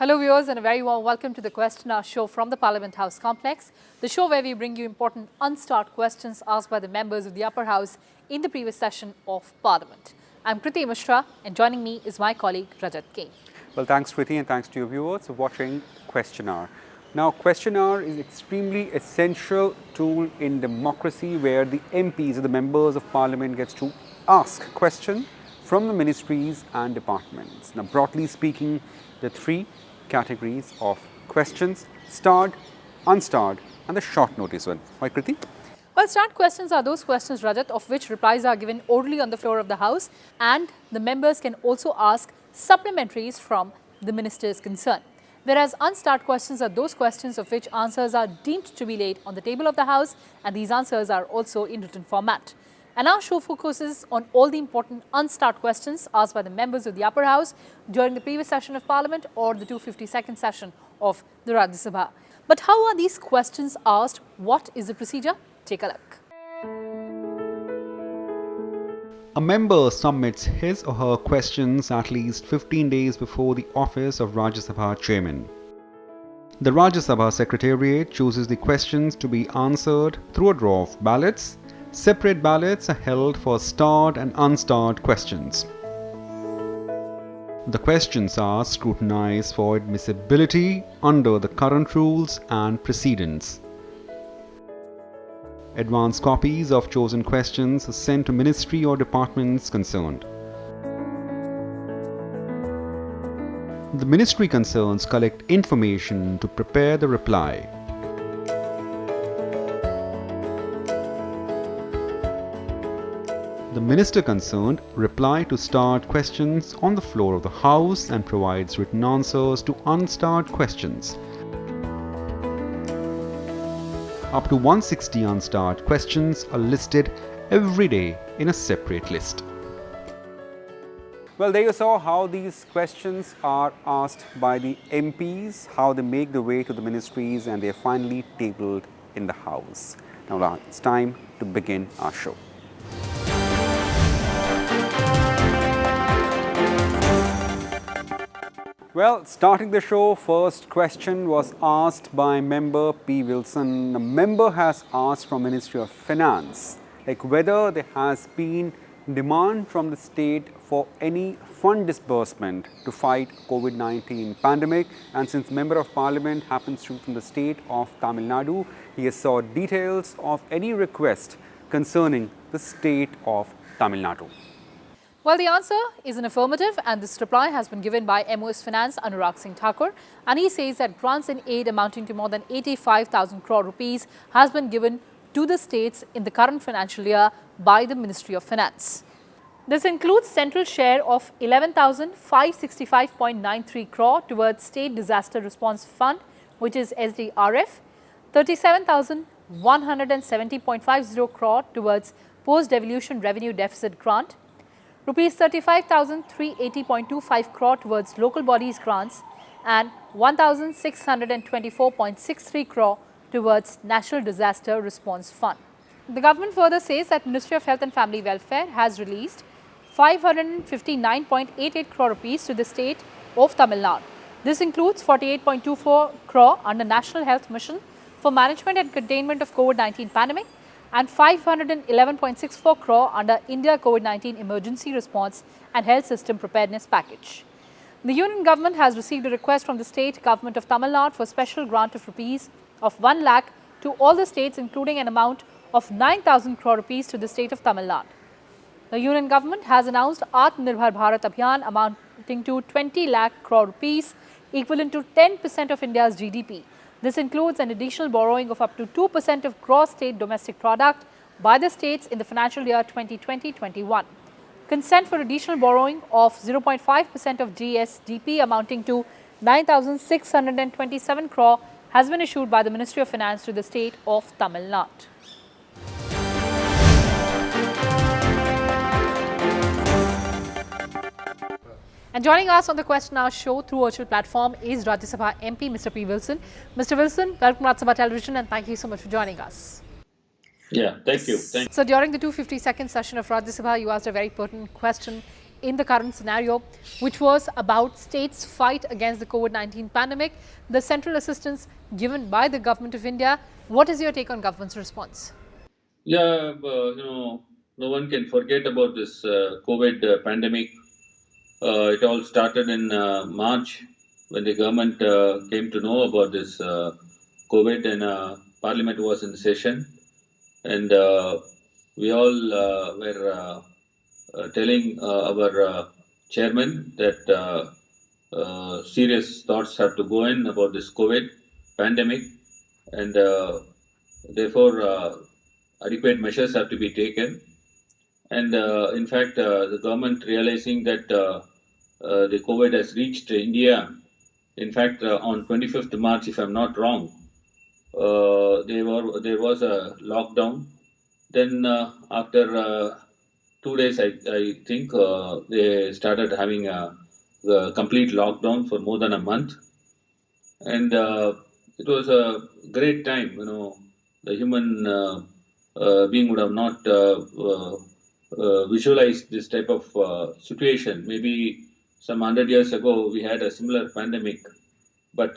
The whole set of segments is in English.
Hello viewers and a very warm welcome to the Question Hour show from the Parliament House complex, the show where we bring you important unstarred questions asked by the members of the upper house in the previous session of Parliament. I'm KRITI MISHRA and joining me is my colleague RAJAT. Well, thanks KRITI and thanks to your viewers for watching Question Hour. Now, Question Hour is extremely essential tool in democracy where the MPs or the members of Parliament gets to ask questions from the ministries and departments. Now, broadly speaking, the three categories of questions: starred, unstarred and the short notice one. Why, KRITI? Well, starred questions are those questions, Rajat, of which replies are given orally on the floor of the House, and the members can also ask supplementaries from the ministers concerned. Whereas unstarred questions are those questions of which answers are deemed to be laid on the table of the House, and these answers are also in written format. And our show focuses on all the important unstarred questions asked by the members of the upper house during the previous session of Parliament or the 252nd session of the Rajya Sabha. But how are these questions asked? What is the procedure? Take a look. A member submits his or her questions at least 15 days before the office of Rajya Sabha chairman. The Rajya Sabha Secretariat chooses the questions to be answered through a draw of ballots. Separate ballots are held for starred and unstarred questions. The questions are scrutinized for admissibility under the current rules and precedents. Advance copies of chosen questions are sent to ministry or departments concerned. The ministry concerns collect information to prepare the reply. The minister concerned reply to starred questions on the floor of the House and provides written answers to unstarred questions. Up to 160 unstarred questions are listed every day in a separate list. Well, there you saw how these questions are asked by the MPs, how they make their way to the ministries and they are finally tabled in the House. Now it's time to begin our show. Well, starting the show, first question was asked by member P. Wilson. A member has asked from Ministry of Finance, like whether there has been demand from the state for any fund disbursement to fight COVID-19 pandemic. And since Member of Parliament happens to be from the state of Tamil Nadu, he has sought details of any request concerning the state of Tamil Nadu. Well, the answer is an affirmative, and this reply has been given by MOS Finance Anurag Singh Thakur, and he says that grants and aid amounting to more than 85,000 crore rupees has been given to the states in the current financial year by the Ministry of Finance. This includes central share of 11,565.93 crore towards State Disaster Response Fund, which is SDRF, 37,170.50 crore towards Post-Devolution Revenue Deficit Grant, Rupees 35,380.25 crore towards local bodies grants and 1,624.63 crore towards National Disaster Response Fund. The government further says that Ministry of Health and Family Welfare has released 559.88 crore rupees to the state of Tamil Nadu. This includes 48.24 crore under National Health Mission for management and containment of COVID-19 pandemic and 511.64 crore under India COVID-19 Emergency Response and Health System Preparedness Package. The Union Government has received a request from the State Government of Tamil Nadu for special grant of rupees of 1 lakh to all the states, including an amount of 9,000 crore rupees to the state of Tamil Nadu. The Union Government has announced Atmanirbhar Bharat Abhiyan amounting to 20 lakh crore rupees, equivalent to 10% of India's GDP. This includes an additional borrowing of up to 2% of gross state domestic product by the states in the financial year 2020-21. Consent for additional borrowing of 0.5% of GSDP amounting to 9,627 crore has been issued by the Ministry of Finance to the state of Tamil Nadu. And joining us on the Question Hour show through virtual platform is Rajya Sabha MP, Mr. P. Wilson. Mr. Wilson, welcome to Rajya Sabha Television and thank you so much for joining us. Yeah, thank you. So during the 252nd session of Rajya Sabha, you asked a very pertinent question. in the current scenario, which was about states' fight against the COVID-19 pandemic, the central assistance given by the Government of India. What is your take on government's response? Yeah, no one can forget about this COVID pandemic. It all started in March when the government came to know about this COVID, and Parliament was in session, and we all were telling our chairman that serious thoughts have to go in about this COVID pandemic, and therefore adequate measures have to be taken. And in fact, the government realizing that the COVID has reached India. In fact, on 25th March, if I'm not wrong, there was a lockdown. Then after 2 days, I think they started having a complete lockdown for more than a month, and it was a great time. The human being would have not visualized this type of situation. Maybe some 100 years ago we had a similar pandemic, but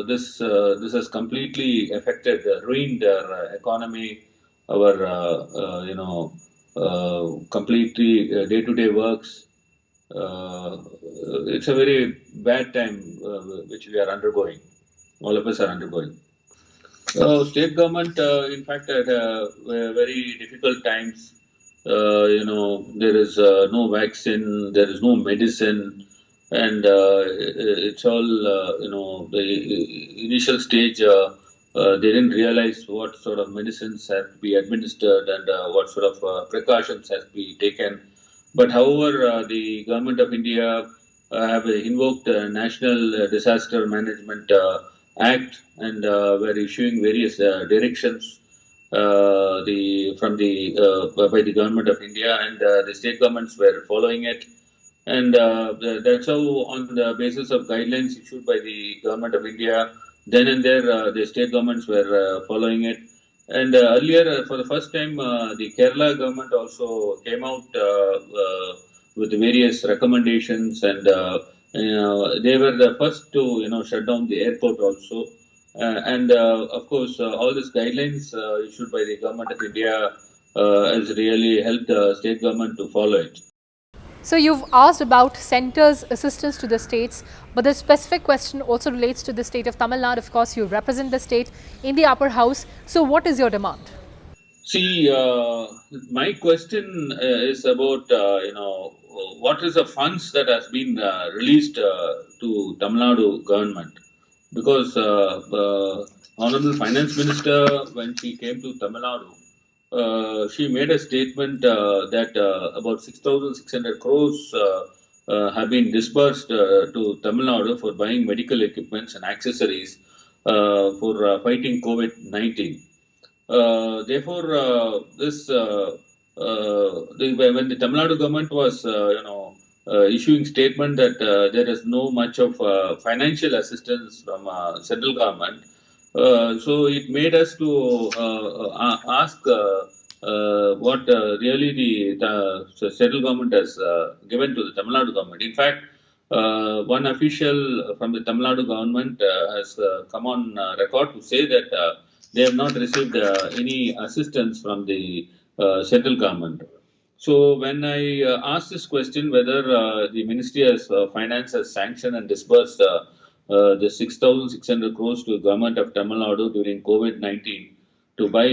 this has completely affected, ruined our economy, our completely day-to-day works. It's a very bad time which we are undergoing. All of us are undergoing. State government, in fact, at very difficult times. There is no vaccine, there is no medicine, and it's all the initial stage. They didn't realize what sort of medicines have to be administered and what sort of precautions have to be taken. But however, the government of India have invoked National Disaster Management Act, and were issuing various directions by the government of India, and the state governments were following it. And that's how, on the basis of guidelines issued by the government of India, then and there, the state governments were following it. And earlier, for the first time, the Kerala government also came out with various recommendations, and they were the first to shut down the airport also. And of course, all these guidelines issued by the government of India has really helped the state government to follow it. So you've asked about centre's assistance to the states, but the specific question also relates to the state of Tamil Nadu. Of course, you represent the state in the upper house. So what is your demand? See, my question is about what is the funds that has been released to Tamil Nadu government, because Honorable Finance Minister, when she came to Tamil Nadu, she made a statement that about 6,600 crores have been disbursed to Tamil Nadu for buying medical equipments and accessories for fighting COVID-19. Therefore, when the Tamil Nadu government was, issuing statement that there is no much of financial assistance from central government, so it made us to ask what really the central government has given to the Tamil Nadu government. In fact, one official from the Tamil Nadu government has come on record to say that they have not received any assistance from the central government. So when I asked this question, whether the Ministry of Finance has sanctioned and disbursed the 6,600 crores to the government of Tamil Nadu during COVID-19 to buy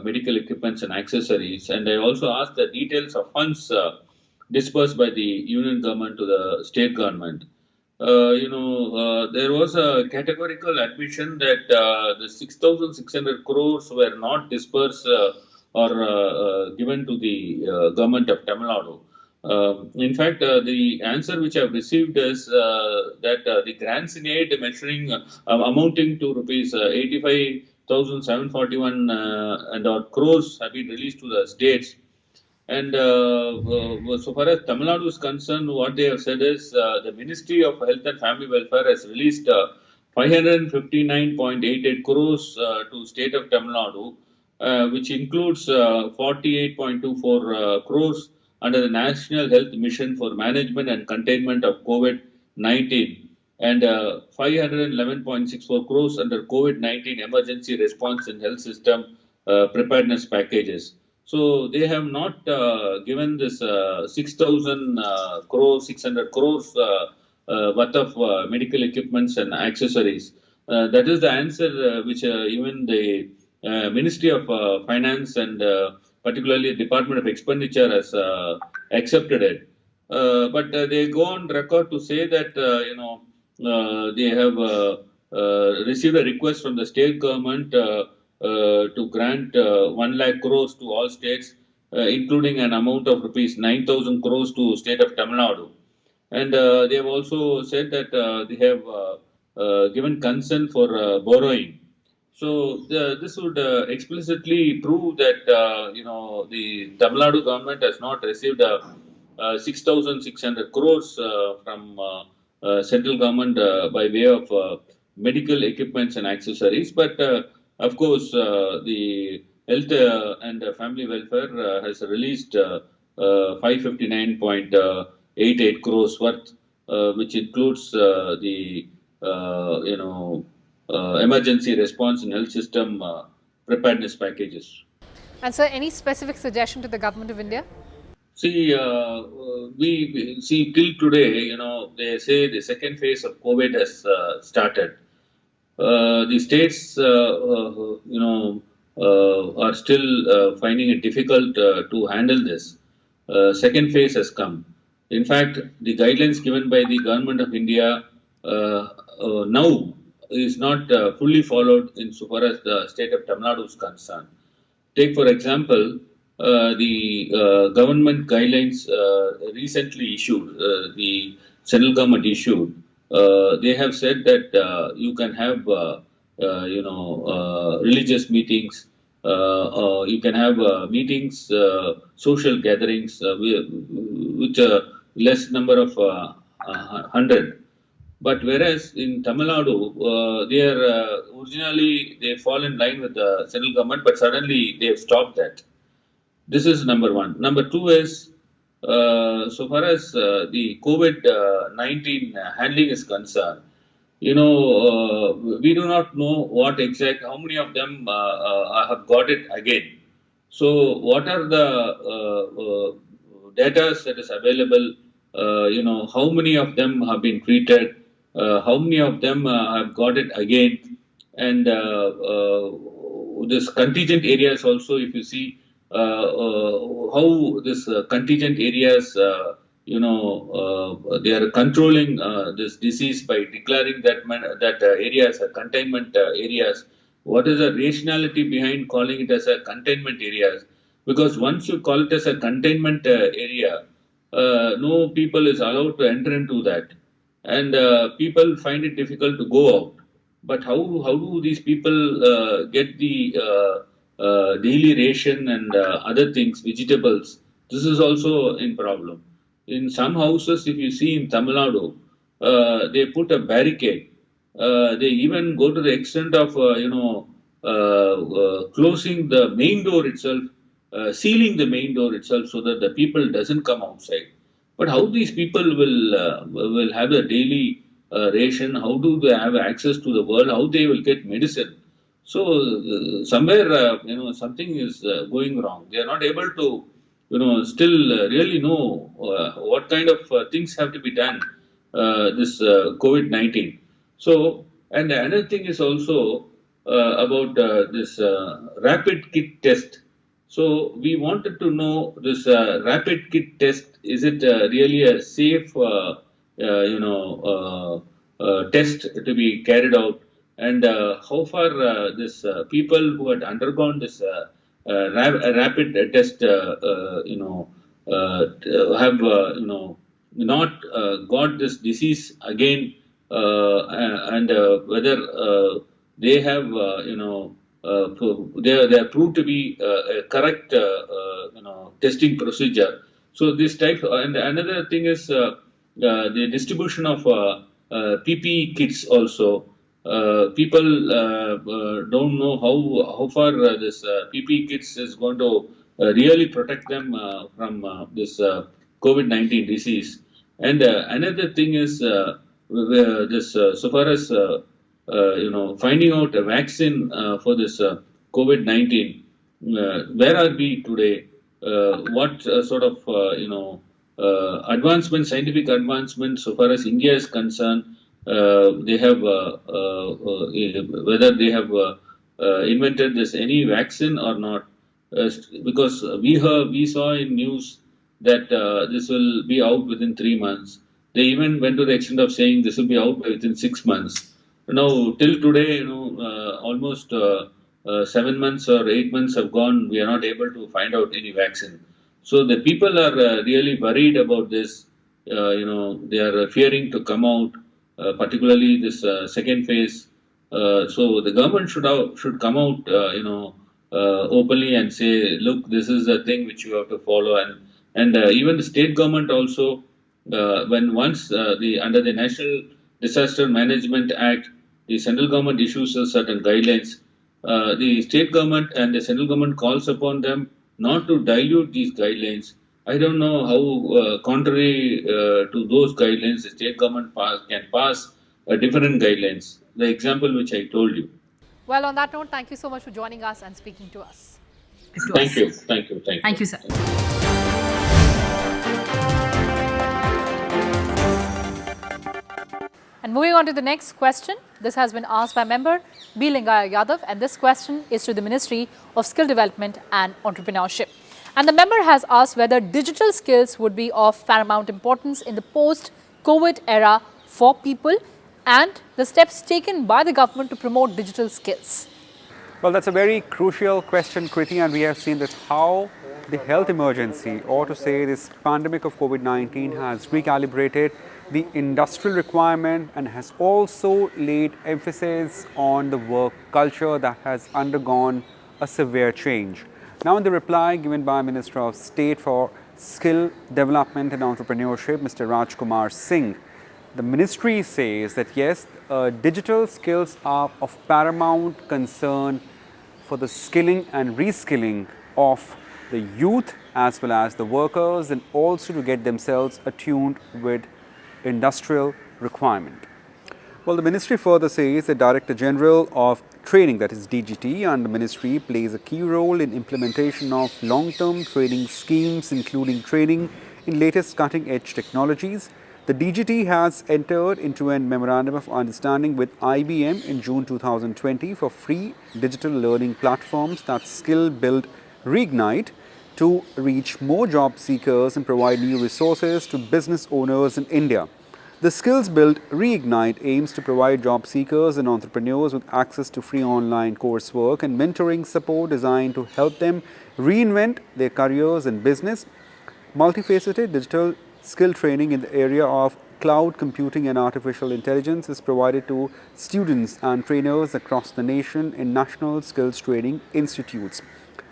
medical equipments and accessories, and I also asked the details of funds disbursed by the union government to the state government. There was a categorical admission that the 6,600 crores were not disbursed or given to the government of Tamil Nadu. In fact, the answer which I have received is that the grants in aid measuring amounting to rupees 85,741 and odd crores have been released to the states. And so far as Tamil Nadu is concerned, what they have said is the Ministry of Health and Family Welfare has released 559.88 crores to state of Tamil Nadu, which includes 48.24 crores under the National Health Mission for Management and Containment of COVID-19 and 511.64 crores under COVID-19 Emergency Response and Health System Preparedness Packages. So they have not given this 6,000 crores, 600 crores worth of medical equipments and accessories. That is the answer which even the Ministry of Finance and particularly Department of Expenditure has accepted it. But they go on record to say that they have received a request from the state government to grant 1 lakh crores to all states, including an amount of rupees 9,000 crores to state of Tamil Nadu. And they have also said that they have given consent for borrowing. So this would explicitly prove that the Tamil Nadu government has not received 6,600 crores from central government by way of medical equipments and accessories. But of course, the Health and Family Welfare has released 559.88 crores worth, which includes the emergency response and health system preparedness packages. And sir, any specific suggestion to the government of India? See, we see till today, they say the second phase of COVID has started. The states, are still finding it difficult to handle this. Second phase has come. In fact, the guidelines given by the government of India now is not fully followed insofar as the state of Tamil Nadu is concerned. Take, for example, the government guidelines recently issued, the central government issued. They have said that you can have, religious meetings, you can have meetings, social gatherings with a less number of 100. But whereas in Tamil Nadu, they are originally they fall in line with the central government, but suddenly they have stopped that. This is number one. Number two is so far as the COVID-19 handling is concerned. We do not know how many of them have got it again. So what are the data that is available? How many of them have been treated? How many of them have got it again? And this contingent areas also, if you see how this contingent areas, they are controlling this disease by declaring that areas are containment areas. What is the rationality behind calling it as a containment areas? Because once you call it as a containment area, no people is allowed to enter into that, and people find it difficult to go out. But how do these people get the daily ration and other things, vegetables? This is also in problem. In some houses, if you see in Tamil Nadu, they put a barricade. They even go to the extent of closing the main door itself, sealing the main door itself, so that the people doesn't come outside. But how these people will have a daily ration? How do they have access to the world? How they will get medicine? So somewhere something is going wrong. They are not able to still really know what kind of things have to be done this COVID-19. So, and another thing is also about this rapid kit test. So we wanted to know this rapid kit test. Is it really a safe, test to be carried out? And how far this people who had undergone this rapid test, have not got this disease again, and whether they have they are proved to be a correct testing procedure. So this type, and another thing is the distribution of PPE kits also. People don't know how far this PPE kits is going to really protect them from this COVID-19 disease. And another thing is this so far as finding out a vaccine for this COVID-19. Where are we today? What sort of advancement, scientific advancement, so far as India is concerned, they have whether they have invented this any vaccine or not? Because we saw in news that this will be out within 3 months. They even went to the extent of saying this will be out within 6 months. Now, till today, almost 7 months or 8 months have gone. We are not able to find out any vaccine. So the people are really worried about this. They are fearing to come out, particularly this second phase. So the government should come out, openly and say, look, this is the thing which you have to follow, and even the state government also, when once the under the National Disaster Management Act, the central government issues a certain guidelines. The state government and the central government calls upon them not to dilute these guidelines. I don't know how, contrary to those guidelines, the state government can pass different guidelines. The example which I told you. Well, on that note, thank you so much for joining us and speaking to us. Thank you, thank you, thank you. Thank you, sir. And moving on to the next question, this has been asked by member B. Lingaya Yadav, and this question is to the Ministry of Skill Development and Entrepreneurship. And the member has asked whether digital skills would be of paramount importance in the post-COVID era for people and the steps taken by the government to promote digital skills. Well, that's a very crucial question, KRITI, and we have seen that how the health emergency, or to say this pandemic of COVID-19, has recalibrated the industrial requirement and has also laid emphasis on the work culture that has undergone a severe change. Now, in the reply given by Minister of State for Skill Development and Entrepreneurship, Mr. Rajkumar Singh, the ministry says that yes, digital skills are of paramount concern for the skilling and reskilling of the youth as well as the workers, and also to get themselves attuned with industrial requirement. Well, the ministry further says the Director General of Training, that is DGT, and the ministry plays a key role in implementation of long-term training schemes, including training in latest cutting-edge technologies. The DGT has entered into a memorandum of understanding with IBM in June 2020 for free digital learning platforms that skill build reignite to reach more job seekers and provide new resources to business owners in India. The Skills Build Reignite aims to provide job seekers and entrepreneurs with access to free online coursework and mentoring support designed to help them reinvent their careers in business. Multifaceted digital skill training in the area of cloud computing and artificial intelligence is provided to students and trainers across the nation in national skills training institutes.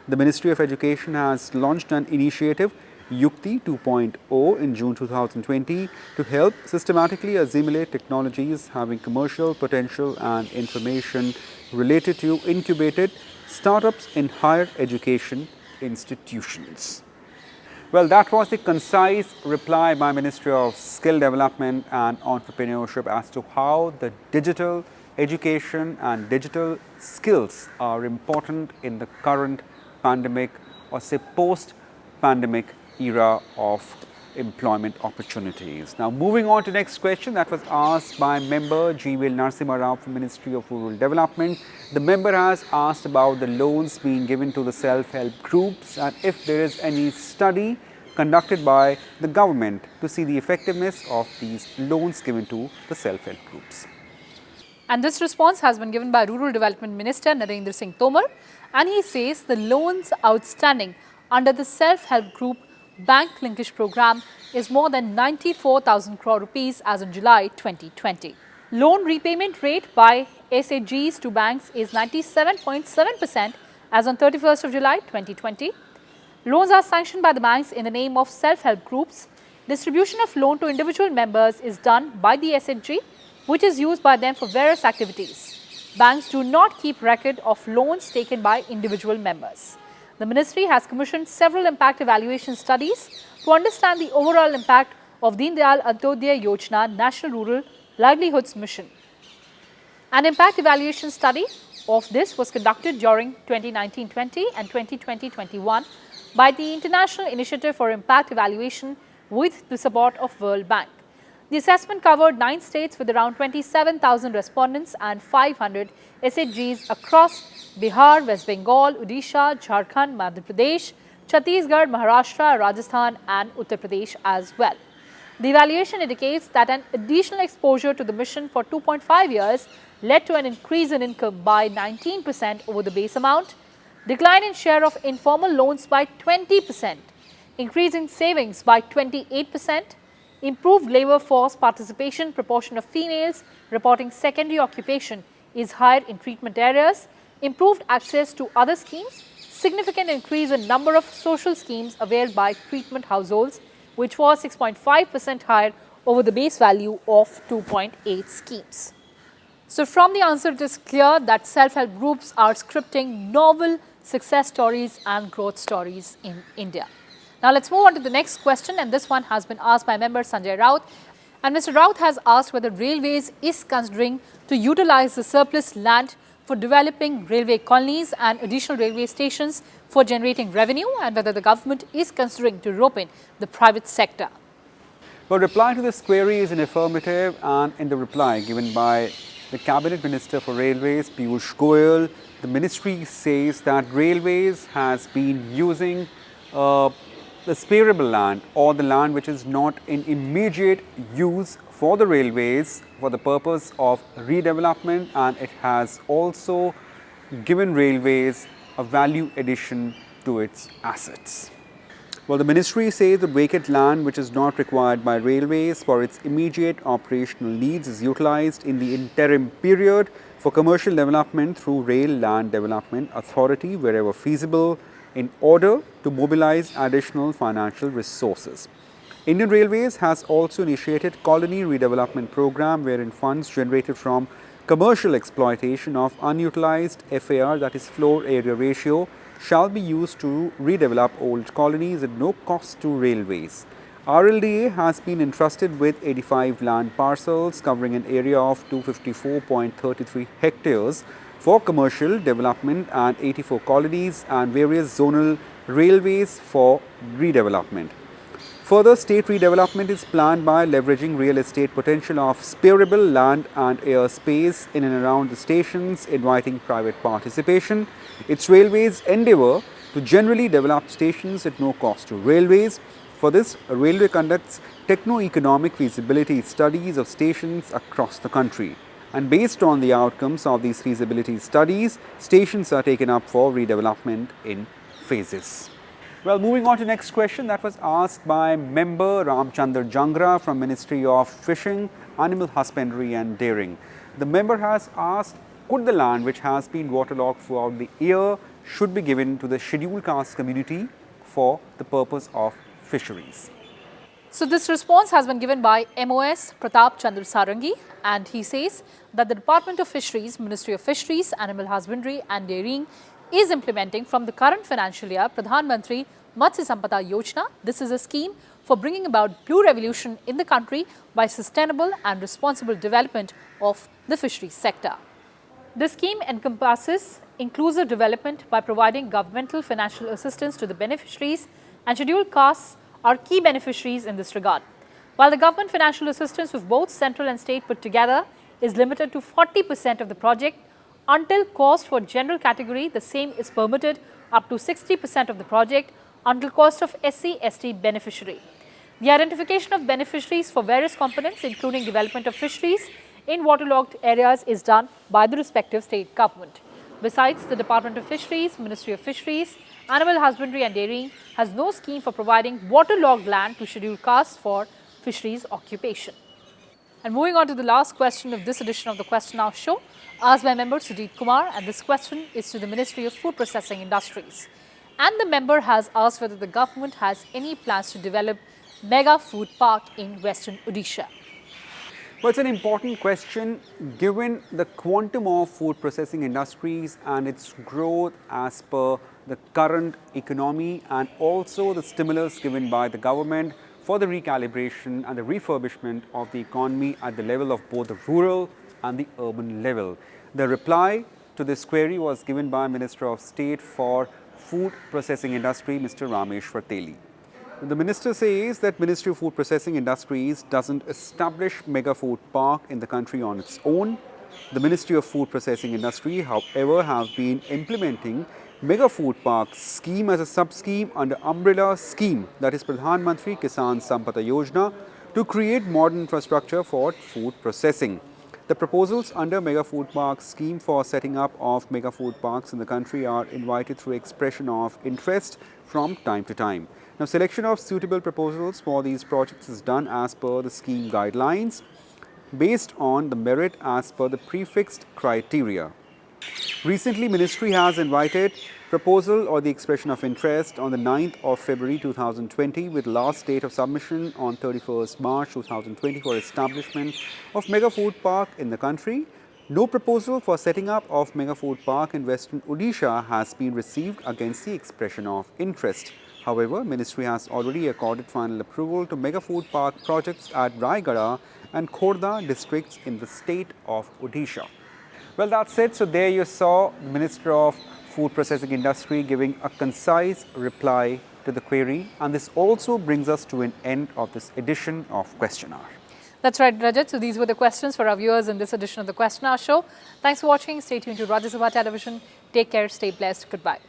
The Ministry of Education has launched an initiative, Yukti 2.0, in June 2020 to help systematically assimilate technologies having commercial potential and information related to incubated startups in higher education institutions. Well, that was the concise reply by Ministry of Skill Development and Entrepreneurship as to how the digital education and digital skills are important in the current pandemic, or say post-pandemic era of employment opportunities. Now, moving on to the next question that was asked by member G.V. Narasimha Rao from Ministry of Rural Development. The member has asked about the loans being given to the self-help groups and if there is any study conducted by the government to see the effectiveness of these loans given to the self-help groups. And this response has been given by Rural Development Minister Narendra Singh Tomar, and he says the loans outstanding under the self-help group bank linkage program is more than 94,000 crore rupees as in July 2020. Loan repayment rate by SHGs to banks is 97.7% as on 31st of July 2020. Loans are sanctioned by the banks in the name of self-help groups. Distribution of loan to individual members is done by the SHG, which is used by them for various activities. Banks do not keep record of loans taken by individual members. The ministry has commissioned several impact evaluation studies to understand the overall impact of Deen Dayal Antyodaya Yojana National Rural Livelihoods Mission. An impact evaluation study of this was conducted during 2019-20 and 2020-21 by the International Initiative for Impact Evaluation with the support of World Bank. The assessment covered 9 states with around 27,000 respondents and 500 SHGs across Bihar, West Bengal, Odisha, Jharkhand, Madhya Pradesh, Chhattisgarh, Maharashtra, Rajasthan and Uttar Pradesh as well. The evaluation indicates that an additional exposure to the mission for 2.5 years led to an increase in income by 19% over the base amount, decline in share of informal loans by 20%, increase in savings by 28%, improved labour force participation, proportion of females reporting secondary occupation is higher in treatment areas, improved access to other schemes, significant increase in number of social schemes availed by treatment households, which was 6.5% higher over the base value of 2.8 schemes. So from the answer, it is clear that self-help groups are scripting novel success stories and growth stories in India. Now let's move on to the next question, and this one has been asked by member Sanjay Raut. And Mr. Raut has asked whether Railways is considering to utilize the surplus land for developing railway colonies and additional railway stations for generating revenue, and whether the government is considering to rope in the private sector. Well, reply to this query is an affirmative, and in the reply given by the Cabinet Minister for Railways, Piyush Goyal, the ministry says that Railways has been using the spareable land, or the land which is not in immediate use for the railways, for the purpose of redevelopment, and it has also given railways a value addition to its assets. Well, the ministry says the vacant land which is not required by railways for its immediate operational needs is utilized in the interim period for commercial development through Rail Land Development Authority wherever feasible, in order to mobilize additional financial resources. Indian Railways has also initiated colony redevelopment program wherein funds generated from commercial exploitation of unutilized FAR, that is floor area ratio, shall be used to redevelop old colonies at no cost to railways. RLDA has been entrusted with 85 land parcels covering an area of 254.33 hectares for commercial development and 84 colonies and various zonal railways for redevelopment. Further state redevelopment is planned by leveraging real estate potential of spareable land and air space in and around the stations, inviting private participation. Its railways endeavour to generally develop stations at no cost to railways. For this, a railway conducts techno-economic feasibility studies of stations across the country. And based on the outcomes of these feasibility studies, stations are taken up for redevelopment in phases. Well, moving on to the next question that was asked by member Ramchandar Jangra from Ministry of Fishing, Animal Husbandry and Dairying. The member has asked, could the land which has been waterlogged throughout the year should be given to the scheduled caste community for the purpose of fisheries? So this response has been given by MOS Pratap Chandra Sarangi, and he says that the Department of Fisheries, Ministry of Fisheries, Animal Husbandry and Dairying is implementing from the current financial year Pradhan Mantri Matsya Sampada Yojana. This is a scheme for bringing about blue revolution in the country by sustainable and responsible development of the fisheries sector. The scheme encompasses inclusive development by providing governmental financial assistance to the beneficiaries, and scheduled castes are key beneficiaries in this regard. While the government financial assistance with both central and state put together is limited to 40% of the project, until cost for general category, the same is permitted up to 60% of the project until cost of SC/ST beneficiary. The identification of beneficiaries for various components, including development of fisheries in waterlogged areas, is done by the respective state government. Besides, the Department of Fisheries, Ministry of Fisheries, Animal Husbandry and Dairying has no scheme for providing waterlogged land to scheduled castes for fisheries occupation. And moving on to the last question of this edition of the Question Now show, asked by member Sujit Kumar, and this question is to the Ministry of Food Processing Industries. And the member has asked whether the government has any plans to develop mega food park in western Odisha. Well, it's an important question given the quantum of food processing industries and its growth as per the current economy and also the stimulus given by the government for the recalibration and the refurbishment of the economy at the level of both the rural and the urban level. The reply to this query was given by Minister of State for Food Processing Industry, Mr. Ramesh Vateli. The minister says that Ministry of Food Processing Industries doesn't establish mega food park in the country on its own. The Ministry of Food Processing Industry, however, have been implementing mega food park scheme as a sub-scheme under umbrella scheme, that is Pradhan Mantri Kisan Sampada Yojana, to create modern infrastructure for food processing. The proposals under Mega Food Park scheme for setting up of mega food parks in the country are invited through expression of interest from time to time. Now, selection of suitable proposals for these projects is done as per the scheme guidelines based on the merit as per the prefixed criteria. Recently, Ministry has invited proposal or the expression of interest on the 9th of February 2020 with last date of submission on 31st March 2020 for establishment of Mega Food Park in the country. No proposal for setting up of Mega Food Park in Western Odisha has been received against the expression of interest. However, Ministry has already accorded final approval to Mega Food Park projects at Raigada and Khordha districts in the state of Odisha. Well, that's it. So there you saw the Minister of Food Processing Industry giving a concise reply to the query. And this also brings us to an end of this edition of Question Hour. That's right, Rajat. So these were the questions for our viewers in this edition of the Question Hour show. Thanks for watching. Stay tuned to Rajya Sabha Television. Take care. Stay blessed. Goodbye.